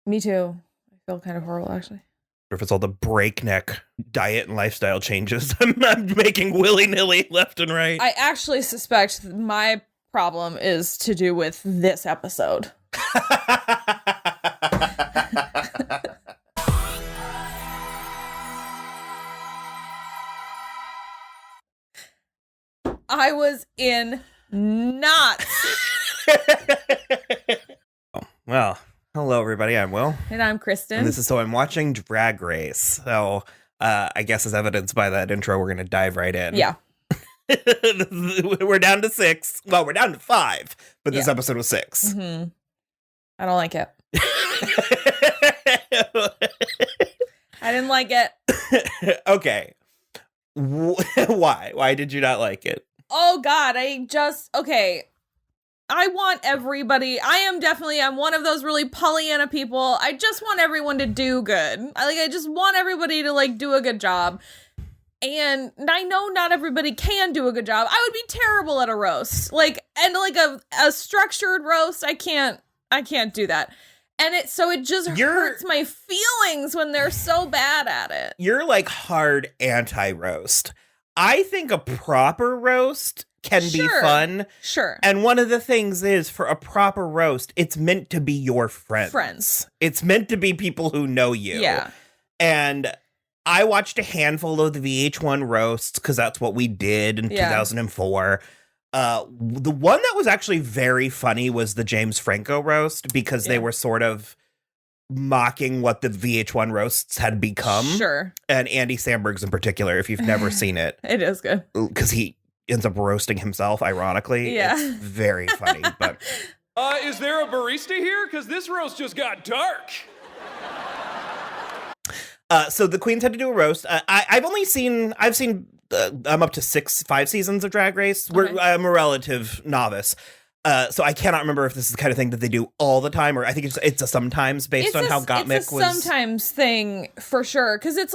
Me too. I feel kind of horrible, actually. Or if it's all the breakneck diet and lifestyle changes I'm making willy-nilly left and right. I actually suspect my problem is to do with this episode. I was in knots. Oh, well, hello everybody, I'm Will. And I'm Kristen. And this is So I'm Watching Drag Race. So I guess as evidenced by that intro, we're going to dive right in. Yeah. We're down to 6. Well, we're down to 5, but this episode was 6. Mm-hmm. I don't like it. I didn't like it. Okay. Why? Why did you not like it? Oh, God. Okay. I want everybody. I'm one of those really Pollyanna people. I just want everyone to do good. I just want everybody to do a good job. And I know not everybody can do a good job. I would be terrible at a roast. A structured roast, I can't do that. And it just hurts my feelings when they're so bad at it. You're hard anti-roast. I think a proper roast can be fun. Sure. And one of the things is, for a proper roast, it's meant to be your friends. It's meant to be people who know you. Yeah. And I watched a handful of the VH1 roasts because that's what we did in 2004. The one that was actually very funny was the James Franco roast, because they were sort of mocking what the VH1 roasts had become. Sure. And Andy Samberg's in particular, if you've never seen it. It is good. Because he ends up roasting himself, ironically. Yeah. It's very funny. But is there a barista here? Because this roast just got dark. So the queens had to do a roast. I've seen I'm up to 5 seasons of Drag Race. I'm a relative novice. So I cannot remember if this is the kind of thing that they do all the time, or I think it's a sometimes based on how Gottmik was. It's a sometimes thing for sure. Because it's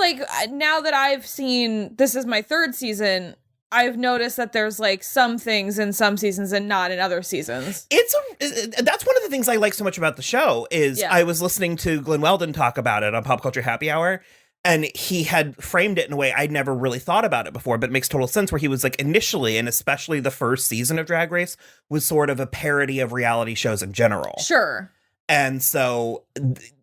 now that I've seen, this is my 3rd season, I've noticed that there's some things in some seasons and not in other seasons. That's one of the things I like so much about the show is I was listening to Glenn Weldon talk about it on Pop Culture Happy Hour, and he had framed it in a way I'd never really thought about it before, but it makes total sense, where he was initially, and especially the first season of Drag Race, was sort of a parody of reality shows in general. Sure. And so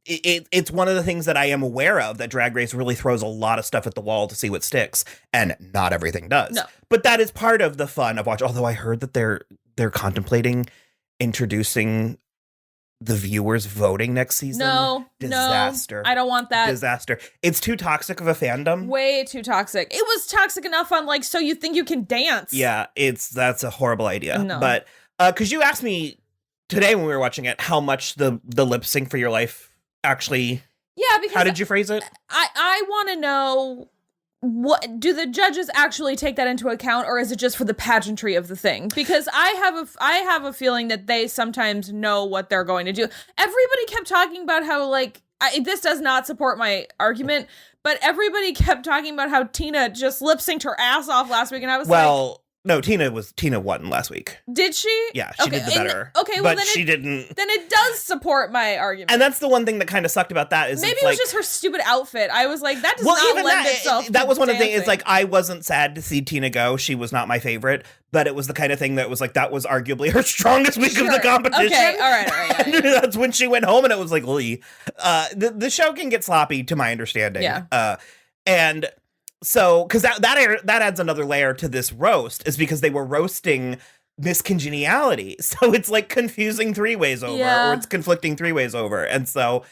it's one of the things that I am aware of, that Drag Race really throws a lot of stuff at the wall to see what sticks, and not everything does. No. But that is part of the fun of watching. Although I heard that they're contemplating introducing the viewers voting next season. Disaster. No, I don't want that. Disaster. It's too toxic of a fandom. Way too toxic. It was toxic enough on So You Think You Can Dance. Yeah, that's a horrible idea. No. But because you asked me today when we were watching it how much the lip sync for your life actually. Yeah, because how did you phrase it? I want to know, what do the judges actually take that into account, or is it just for the pageantry of the thing? Because I have a feeling that they sometimes know what they're going to do. Everybody kept talking about how this does not support my argument, but everybody kept talking about how Tina just lip synced her ass off last week, and I was no, Tina won last week. Did she? Yeah, she did the better. Well, then she didn't. Then it does support my argument. And that's the one thing that kind of sucked about that is maybe it was just her stupid outfit. I was like, that does not lend itself. That was one dancing. of the things. I wasn't sad to see Tina go. She was not my favorite, but it was the kind of thing that was that was arguably her strongest week of the competition. Okay, all right. Yeah. That's when she went home, and it was the show can get sloppy, to my understanding. Yeah. And so, because that adds another layer to this roast, is because they were roasting Miss Congeniality. So it's confusing 3 ways over, or it's conflicting 3 ways over. And so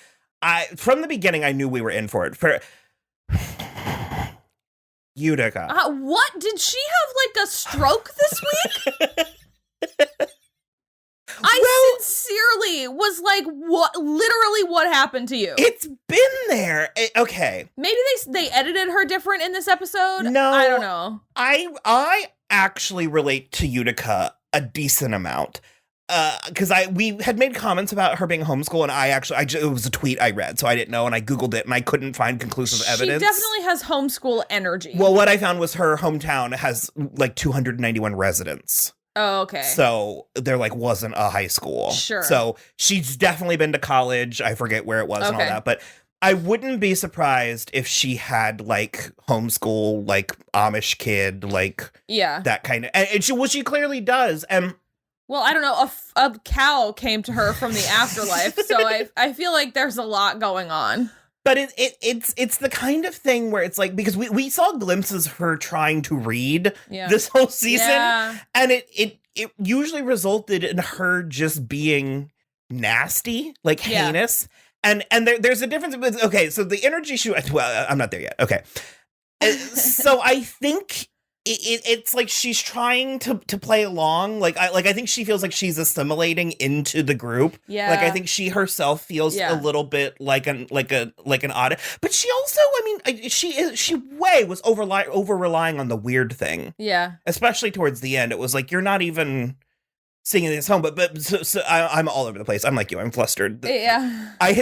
from the beginning, I knew we were in for it. For Utica. What? Did she have a stroke this week? I sincerely was what? Literally, what happened to you? It's been there. Okay. Maybe they edited her different in this episode. No, I don't know. I actually relate to Utica a decent amount. Because we had made comments about her being homeschooled, and it was a tweet I read, so I didn't know, and I Googled it, and I couldn't find conclusive evidence. She definitely has homeschool energy. Well, what I found was her hometown has 291 residents. Oh, okay. So there like wasn't a high school. Sure. So she's definitely been to college. I forget where it was and all that, but I wouldn't be surprised if she had like homeschool, like Amish kid, like that kind of, and she clearly does. And well, I don't know, a cow came to her from the afterlife, so I feel like there's a lot going on. But it's the kind of thing where it's like, because we saw glimpses of her trying to read this whole season, and it usually resulted in her just being nasty, like heinous. And there's a difference with, okay, so the energy well, I'm not there yet. Okay. So I think it's like she's trying to play along. I think she feels like she's assimilating into the group. Yeah. Like I think she herself feels a little bit like an odd. But she also, I mean, she was over relying on the weird thing. Yeah. Especially towards the end, it was like, you're not even singing this home, but so I'm all over the place. I'm like you. I'm flustered. Yeah. I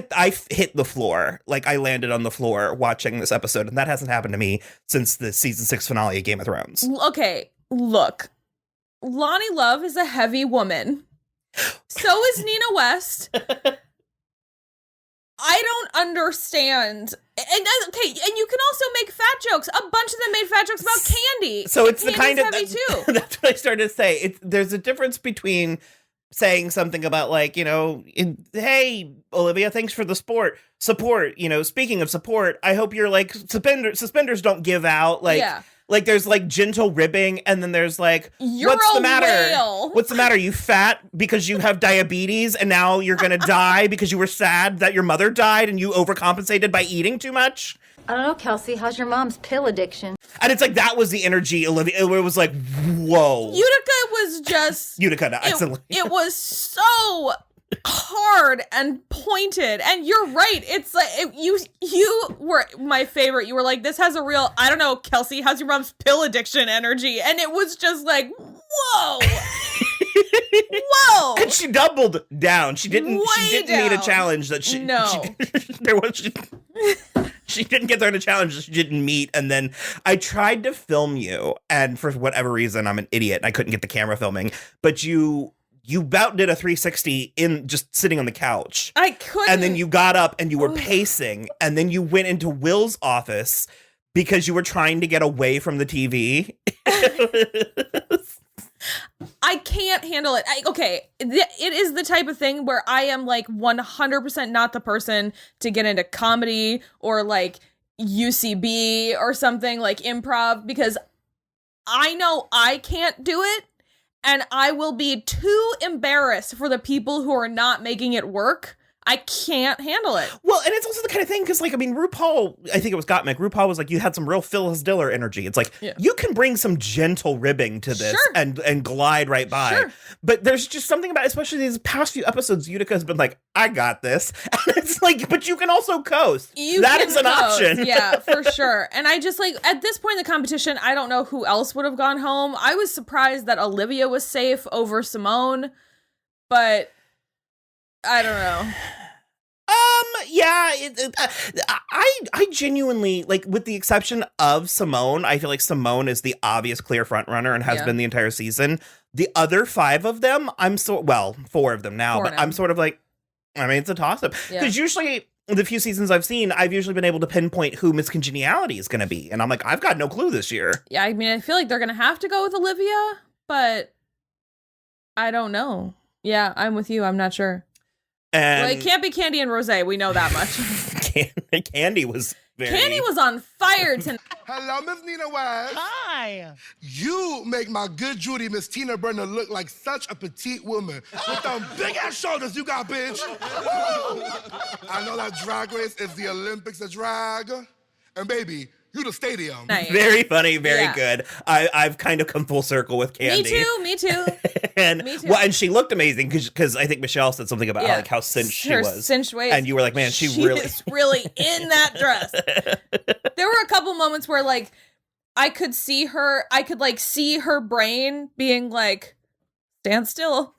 hit the floor. Like I landed on the floor watching this episode, and that hasn't happened to me since the season 6 finale of Game of Thrones. Okay, look, Lonnie Love is a heavy woman. So is Nina West. I don't understand. And okay, and you can also make fat jokes. A bunch of them made fat jokes about Candy. So it's the kind of heavy too. That's what I started to say. There's a difference between saying something about like, you know, hey, Olivia, thanks for the support. You know, speaking of support, I hope your like suspenders don't give out. Like, like there's like gentle ribbing, and then there's like, what's the matter? Whale. What's the matter? You fat because you have diabetes, and now you're gonna die because you were sad that your mother died and you overcompensated by eating too much. I don't know, Kelsey. How's your mom's pill addiction? And it's like, that was the energy, Olivia. It was like, whoa. Utica was just... Utica, it was so hard and pointed. And you're right. It's like, you were my favorite. You were like, this has a real, I don't know, Kelsey, how's your mom's pill addiction energy? And it was just like, whoa. Whoa. And she doubled down. She didn't meet a challenge that she... No. She didn't get there in a challenge that she didn't meet. And then I tried to film you, and for whatever reason, I'm an idiot and I couldn't get the camera filming. But you about did a 360 in just sitting on the couch. I couldn't. And then you got up and you were pacing, and then you went into Will's office because you were trying to get away from the TV. I can't handle it. It is the type of thing where I am like 100% not the person to get into comedy or like UCB or something like improv, because I know I can't do it, and I will be too embarrassed for the people who are not making it work. I can't handle it. Well, and it's also the kind of thing, because, like, I mean, RuPaul, I think it was Gottmik, RuPaul was like, you had some real Phyllis Diller energy. It's like, you can bring some gentle ribbing to this and glide right by. Sure. But there's just something about, especially these past few episodes, Utica has been like, I got this. And it's like, but you can also coast. That is an option. Yeah, for sure. And I just, like, at this point in the competition, I don't know who else would have gone home. I was surprised that Olivia was safe over Simone, but I don't know. I genuinely, like, with the exception of Simone, I feel like Simone is the obvious clear front runner and has been the entire season. The other 5 of them, 4 of them now, I'm sort of like, I mean, it's a toss up. Because usually, the few seasons I've seen, I've usually been able to pinpoint who Miss Congeniality is going to be. And I'm like, I've got no clue this year. Yeah, I mean, I feel like they're going to have to go with Olivia, but I don't know. Yeah, I'm with you. I'm not sure. And well, it can't be Candy and Rosé. We know that much. Candy was on fire tonight. Hello, Miss Nina West. Hi. You make my good Judy, Miss Tina Burner, look like such a petite woman with them big-ass shoulders you got, bitch. I know that Drag Race is the Olympics of drag. And baby, you the stadium. Nice. Very funny, very good. I've kind of come full circle with Candy. Me too. And me too. Well, and she looked amazing because I think Michelle said something about how cinched she was. Cinched waist. And you were like, man, she really is really in that dress. There were a couple moments where like I could see her brain being like, stand still.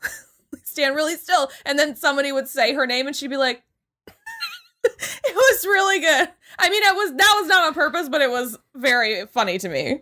Stand really still. And then somebody would say her name and she'd be like, it was really good. I mean, that was not on purpose, but it was very funny to me.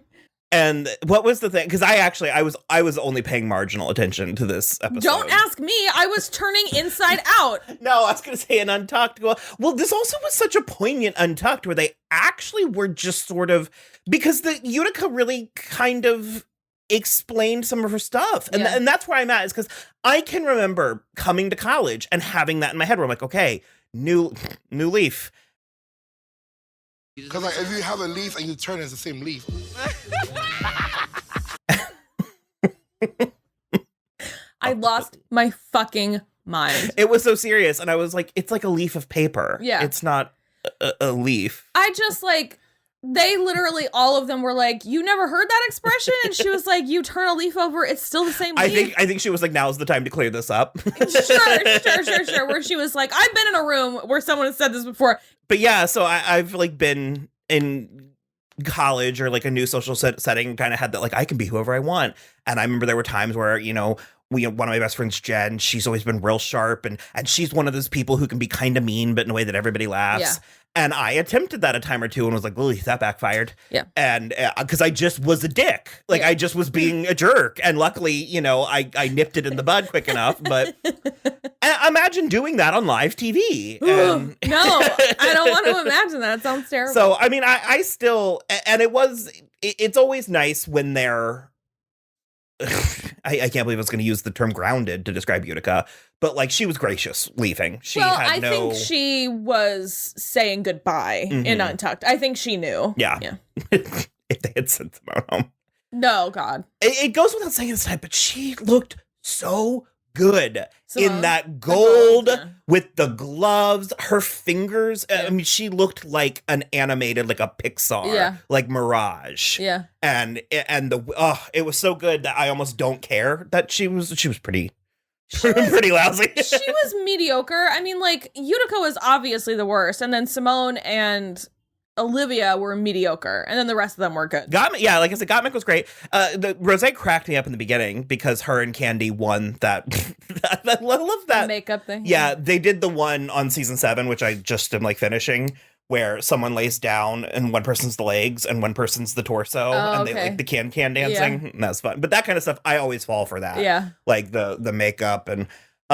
And what was the thing? Because I was only paying marginal attention to this episode. Don't ask me. I was turning inside out. No, I was going to say an Untucked. Well, this also was such a poignant Untucked where they actually were just sort of, because the Utica really kind of explained some of her stuff. And that's where I'm at, is because I can remember coming to college and having that in my head where I'm like, okay, new leaf. Because like, if you have a leaf and you turn it, it's the same leaf. I lost my fucking mind. It was so serious. And I was like, it's like a leaf of paper. Yeah. It's not a leaf. I just like, they literally, all of them were like, you never heard that expression? And she was like, you turn a leaf over, it's still the same leaf. I think she was like, now's the time to clear this up. Sure. Where she was like, I've been in a room where someone has said this before. But yeah, so I've like been in college or like a new social setting, kind of had that like I can be whoever I want. And I remember there were times where, you know, one of my best friends, Jen, she's always been real sharp, and she's one of those people who can be kind of mean, but in a way that everybody laughs. Yeah. And I attempted that a time or two and was like, "Lily, that backfired." Yeah. And because I just was a dick, like I just was being a jerk, and luckily, you know, I nipped it in the bud quick enough. But imagine doing that on live TV. No, I don't want to imagine that. It sounds terrible. So I mean, I still, and it's always nice when they're. I can't believe I was going to use the term grounded to describe Utica, but like she was gracious leaving. I think she was saying goodbye in Untucked. I think she knew. Yeah. If they had sent Simone home. No, God. It goes without saying this time, but she looked so good in that gold with the gloves, her fingers. I mean, she looked like an animated, like a Pixar, like Mirage. Yeah. And it was so good that I almost don't care that she was pretty lousy. She was mediocre. I mean, like, Utica was obviously the worst, and then Simone and Olivia were mediocre, and then the rest of them were good. Like I said, Gottmik was great. The Rosé cracked me up in the beginning because her and Candy won that. I love that makeup thing. Yeah, they did the one on season 7, which I just am like finishing, where someone lays down and one person's the legs and one person's the torso, and they like the can dancing. Yeah. And that's fun. But that kind of stuff, I always fall for that. Yeah, like the makeup and.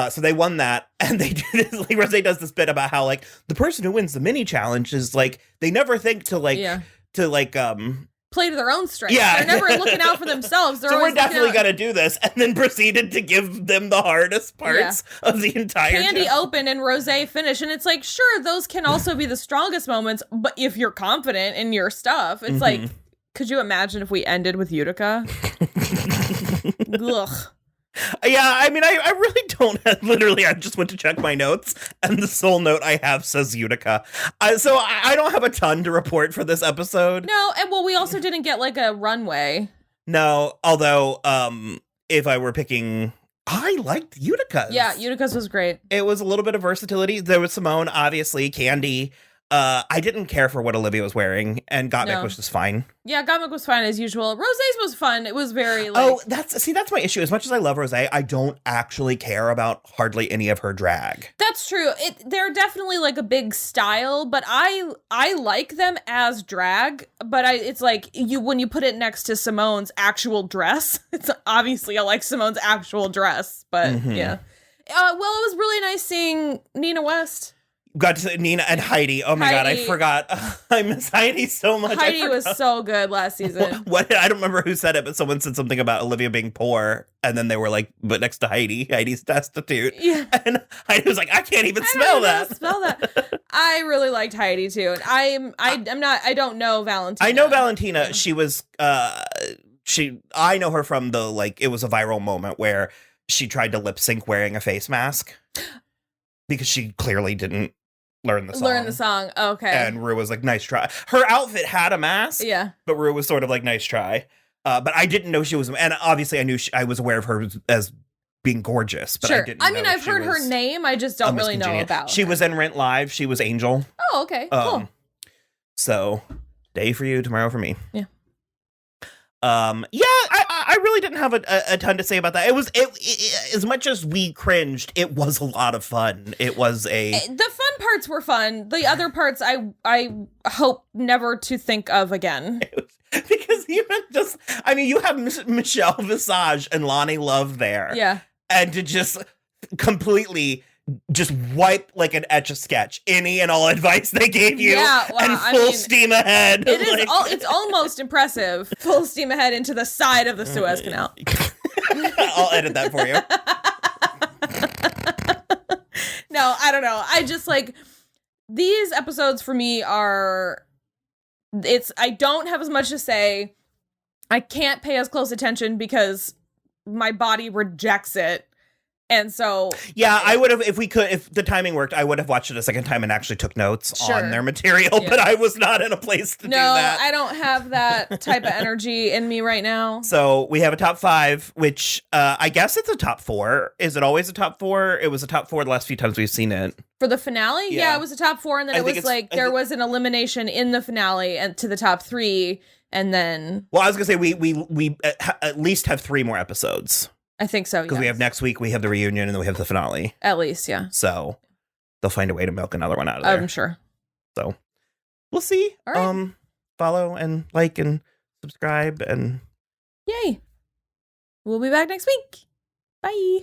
So they won that, and they did this, like Rosé does this bit about how like the person who wins the mini challenge is like they never think to play to their own strengths. Yeah, they're never looking out for themselves. They're so we're definitely gonna do this, and then proceeded to give them the hardest parts of the entire. Candy opened and Rosé finished, and it's like sure those can also be the strongest moments, but if you're confident in your stuff, it's like could you imagine if we ended with Utica? Ugh. Yeah, I mean, I really don't literally, I just went to check my notes, and the sole note I have says Utica. So I don't have a ton to report for this episode. No, and well, we also didn't get like a runway. No, although, if I were picking, I liked Utica's. Yeah, Utica's was great. It was a little bit of versatility. There was Simone, obviously, Candy. I didn't care for what Olivia was wearing, and Gottmik was just fine. Yeah, Gottmik was fine as usual. Rosé's was fun. It was very like... that's my issue. As much as I love Rosé, I don't actually care about hardly any of her drag. That's true. They're definitely like a big style, but I like them as drag, but it's like when you put it next to Simone's actual dress, it's obviously I like Simone's actual dress, but yeah. Well, it was really nice seeing Nina West. Got to Nina and Heidi. Oh my God, I forgot. I miss Heidi so much. Heidi was so good last season. What I don't remember who said it, but someone said something about Olivia being poor, and then they were like, "But next to Heidi's destitute." Yeah, and Heidi was like, "I can't even spell that." I really liked Heidi too. I'm not. I don't know Valentina. I know Valentina. She was. I know her from the it was a viral moment where she tried to lip sync wearing a face mask because she clearly didn't learn the song. Okay. And Rue was like, nice try. Her outfit had a mask. Yeah. But Rue was sort of like, nice try. But I didn't know she was, and obviously I was aware of her as being gorgeous. But sure. I didn't know I've heard her name. I just don't really know about She was in Rent Live. She was Angel. Oh, okay. Cool. So, day for you, tomorrow for me. Yeah. I really didn't have a ton to say about that. It was as much as we cringed, it was a lot of fun. It was the fun parts were fun. The other parts I hope never to think of again. Because Because even just, I mean, you have Michelle Visage and Lonnie Love there. Yeah. And to just completely just wipe like an Etch-a-Sketch any and all advice they gave you. Yeah, well, and full steam ahead. It is. It's almost impressive. Full steam ahead into the side of the Suez Canal. I'll edit that for you. No, I don't know. I just like these episodes for me are. I don't have as much to say. I can't pay as close attention because my body rejects it. And so, yeah, I would have, if the timing worked, I would have watched it a second time and actually took notes on their material, but I was not in a place to do that. No, I don't have that type of energy in me right now. So we have a top 5, which I guess it's a top 4. Is it always a top 4? It was a top 4 the last few times we've seen it. For the finale? Yeah, it was a top 4, and then it was like there was an elimination in the finale and to the top 3, and then. Well, I was gonna say we at least have 3 more episodes. I think so, because we have next week, we have the reunion, and then we have the finale. At least, yeah. So they'll find a way to milk another one out of there. I'm sure. So we'll see. All right. Follow and like and subscribe and yay. We'll be back next week. Bye.